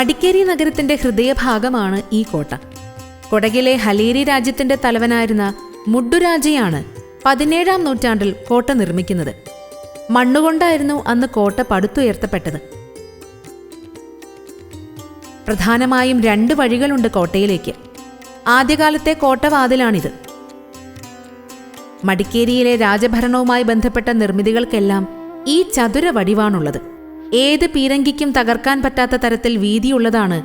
മടിക്കേരി നഗരത്തിന്റെ ഹൃദയഭാഗമാണ് ഈ കോട്ട. കൊടകിലെ ഹലേരി രാജ്യത്തിന്റെ തലവനായിരുന്ന മുഡ്ഡുരാജയാണ് 17-ാം നൂറ്റാണ്ടിൽ കോട്ട നിർമ്മിക്കുന്നത്. മണ്ണുകൊണ്ടായിരുന്നു അന്ന് കോട്ട പടുത്തുയർത്തപ്പെട്ടത്. പ്രധാനമായും 2 വഴികളുണ്ട് കോട്ടയിലേക്ക്. ആദ്യകാലത്തെ കോട്ടവാതിലാണിത്. മടിക്കേരിയിലെ രാജഭരണവുമായി ബന്ധപ്പെട്ട നിർമ്മിതികൾക്കെല്ലാം ഈ ചതുര വടിവാണുള്ളത്. ഏത് പീരങ്കിക്കും തകർക്കാൻ പറ്റാത്ത തരത്തിൽ വീതിയുള്ളതാണ്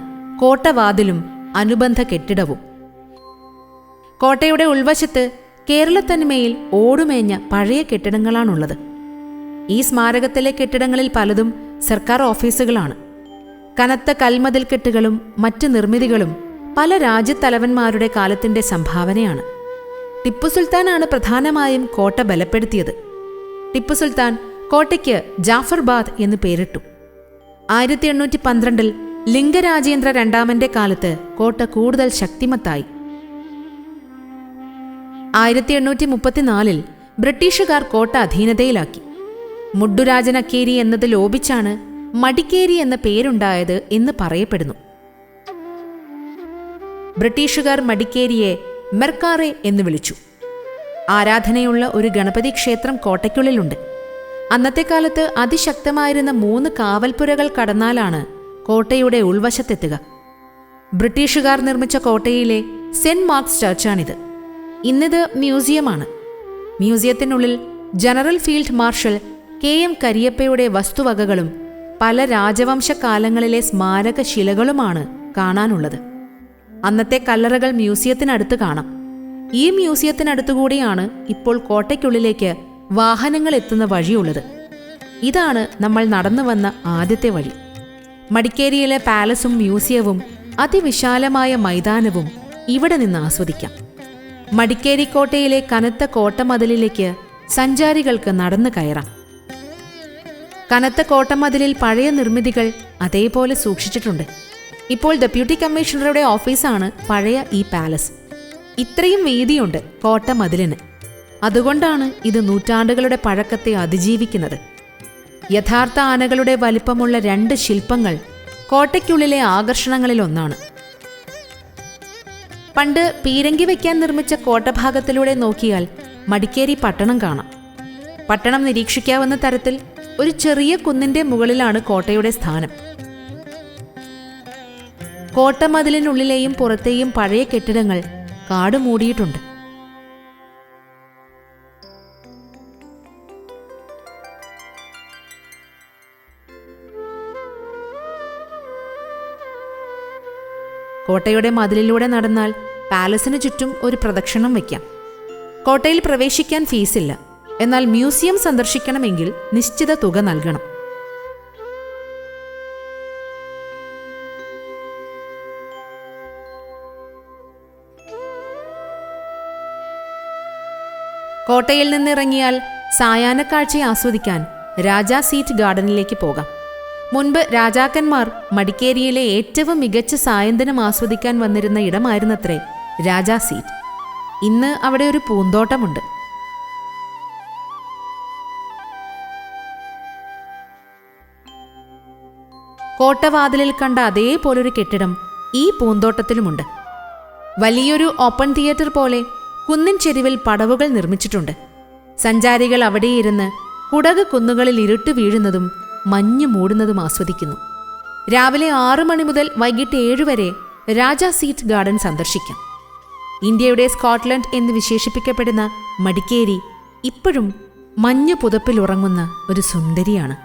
കോട്ടവാതിലും അനുബന്ധ കെട്ടിടവും. കോട്ടയുടെ ഉൾവശത്ത് കേരളത്തനിമയിൽ ഓടുമേഞ്ഞ പഴയ കെട്ടിടങ്ങളാണുള്ളത്. ഈ സ്മാരകത്തിലെ കെട്ടിടങ്ങളിൽ പലതും സർക്കാർ ഓഫീസുകളാണ്. കനത്ത കൽമതിൽ കെട്ടുകളും മറ്റ് നിർമ്മിതികളും പല രാജ്യത്തലവന്മാരുടെ കാലത്തിന്റെ സംഭാവനയാണ്. ടിപ്പു സുൽത്താനാണ് പ്രധാനമായും കോട്ട ബലപ്പെടുത്തിയത്. ടിപ്പു സുൽത്താൻ കോട്ടയ്ക്ക് ജാഫർബാദ് എന്ന് പേരിട്ടു. 1812 ലിംഗരാജേന്ദ്ര രണ്ടാമന്റെ കാലത്ത് കോട്ട കൂടുതൽ ശക്തിമത്തായി. 1834 ബ്രിട്ടീഷുകാർ കോട്ട അധീനതയിലാക്കി. മുഡ്ഡുരാജനക്കേരി എന്നത് ലോപിച്ചാണ് മടിക്കേരി എന്ന പേരുണ്ടായത് എന്ന് പറയപ്പെടുന്നു. ബ്രിട്ടീഷുകാർ മടിക്കേരിയെ മെർക്കാറെ എന്ന് വിളിച്ചു. ആരാധനയുള്ള ഒരു ഗണപതി ക്ഷേത്രം കോട്ടയ്ക്കുള്ളിലുണ്ട്. അന്നത്തെ കാലത്ത് അതിശക്തമായിരുന്ന 3 കാവൽപ്പുരകൾ കടന്നാലാണ് കോട്ടയുടെ ഉൾവശത്തെത്തുക. ബ്രിട്ടീഷുകാർ നിർമ്മിച്ച കോട്ടയിലെ സെന്റ് മാർക്സ് ചർച്ചാണിത്. ഇന്നിത് മ്യൂസിയമാണ്. മ്യൂസിയത്തിനുള്ളിൽ ജനറൽ ഫീൽഡ് മാർഷൽ KM കരിയപ്പയുടെ വസ്തുവകകളും പല രാജവംശകാലങ്ങളിലെ സ്മാരക ശിലകളുമാണ് കാണാനുള്ളത്. അന്നത്തെ കല്ലറകൾ മ്യൂസിയത്തിനടുത്ത് കാണാം. ഈ മ്യൂസിയത്തിനടുത്തുകൂടിയാണ് ഇപ്പോൾ കോട്ടയ്ക്കുള്ളിലേക്ക് വാഹനങ്ങൾ എത്തുന്ന വഴിയുള്ളത്. ഇതാണ് നമ്മൾ നടന്നു വന്ന ആദ്യത്തെ വഴി. മടിക്കേരിയിലെ പാലസും മ്യൂസിയവും അതിവിശാലമായ മൈതാനവും ഇവിടെ നിന്ന് ആസ്വദിക്കാം. മടിക്കേരി കോട്ടയിലെ കനത്ത കോട്ടമതിലിലേക്ക് സഞ്ചാരികൾക്ക് നടന്നു കയറാം. കനത്ത കോട്ടമതിലിൽ പഴയ നിർമ്മിതികൾ അതേപോലെ സൂക്ഷിച്ചിട്ടുണ്ട്. ഇപ്പോൾ ഡെപ്യൂട്ടി കമ്മീഷണറുടെ ഓഫീസാണ് പഴയ ഈ പാലസ്. ഇത്രയും വീതിയുണ്ട് കോട്ടമതിലിന്. അതുകൊണ്ടാണ് ഇത് നൂറ്റാണ്ടുകളുടെ പഴക്കത്തെ അതിജീവിക്കുന്നത്. യഥാർത്ഥ ആനകളുടെ വലിപ്പമുള്ള 2 ശില്പങ്ങൾ കോട്ടയ്ക്കുള്ളിലെ ആകർഷണങ്ങളിലൊന്നാണ്. പണ്ട് പീരങ്കി വയ്ക്കാൻ നിർമ്മിച്ച കോട്ടഭാഗത്തിലൂടെ നോക്കിയാൽ മടിക്കേരി പട്ടണം കാണാം. പട്ടണം നിരീക്ഷിക്കാവുന്ന തരത്തിൽ ഒരു ചെറിയ കുന്നിന്റെ മുകളിലാണ് കോട്ടയുടെ സ്ഥാനം. കോട്ടമതിലിനുള്ളിലെയും പുറത്തെയും പഴയ കെട്ടിടങ്ങൾ കാട് മൂടിയിട്ടുണ്ട്. കോട്ടയുടെ മതിലിലൂടെ നടന്നാൽ പാലസിന് ചുറ്റും ഒരു പ്രദക്ഷിണം വയ്ക്കാം. കോട്ടയിൽ പ്രവേശിക്കാൻ ഫീസില്ല. എന്നാൽ മ്യൂസിയം സന്ദർശിക്കണമെങ്കിൽ നിശ്ചിത തുക നൽകണം. കോട്ടയിൽ നിന്നിറങ്ങിയാൽ സായാഹ്നക്കാഴ്ചയെ ആസ്വദിക്കാൻ രാജാ സീറ്റ് ഗാർഡനിലേക്ക് പോകാം. മുൻപ് രാജാക്കന്മാർ മടിക്കേരിയിലെ ഏറ്റവും മികച്ച സായന്തനം ആസ്വദിക്കാൻ വന്നിരുന്ന ഇടമായിരുന്നത്രേ രാജാ സീറ്റ്. ഇന്ന് അവിടെ ഒരു പൂന്തോട്ടമുണ്ട്. കോട്ടവാതിലിൽ കണ്ട അതേപോലൊരു കെട്ടിടം ഈ പൂന്തോട്ടത്തിലുമുണ്ട്. വലിയൊരു ഓപ്പൺ തിയേറ്റർ പോലെ കുന്നിൻ ചെരിവിൽ പടവുകൾ നിർമ്മിച്ചിട്ടുണ്ട്. സഞ്ചാരികൾ അവിടെയിരുന്ന് കുടക് കുന്നുകളിൽ ഇരുട്ട് വീഴുന്നതും മഞ്ഞു മൂടുന്നതും ആസ്വദിക്കുന്നു. രാവിലെ 6 മണി മുതൽ വൈകിട്ട് 7 വരെ രാജാ സീറ്റ് ഗാർഡൻ സന്ദർശിക്കാം. ഇന്ത്യയുടെ സ്കോട്ട്ലൻഡ് എന്ന് വിശേഷിപ്പിക്കപ്പെടുന്ന മടിക്കേരി ഇപ്പോഴും മഞ്ഞു പുതപ്പിൽ ഉറങ്ങുന്ന ഒരു സുന്ദരിയാണ്.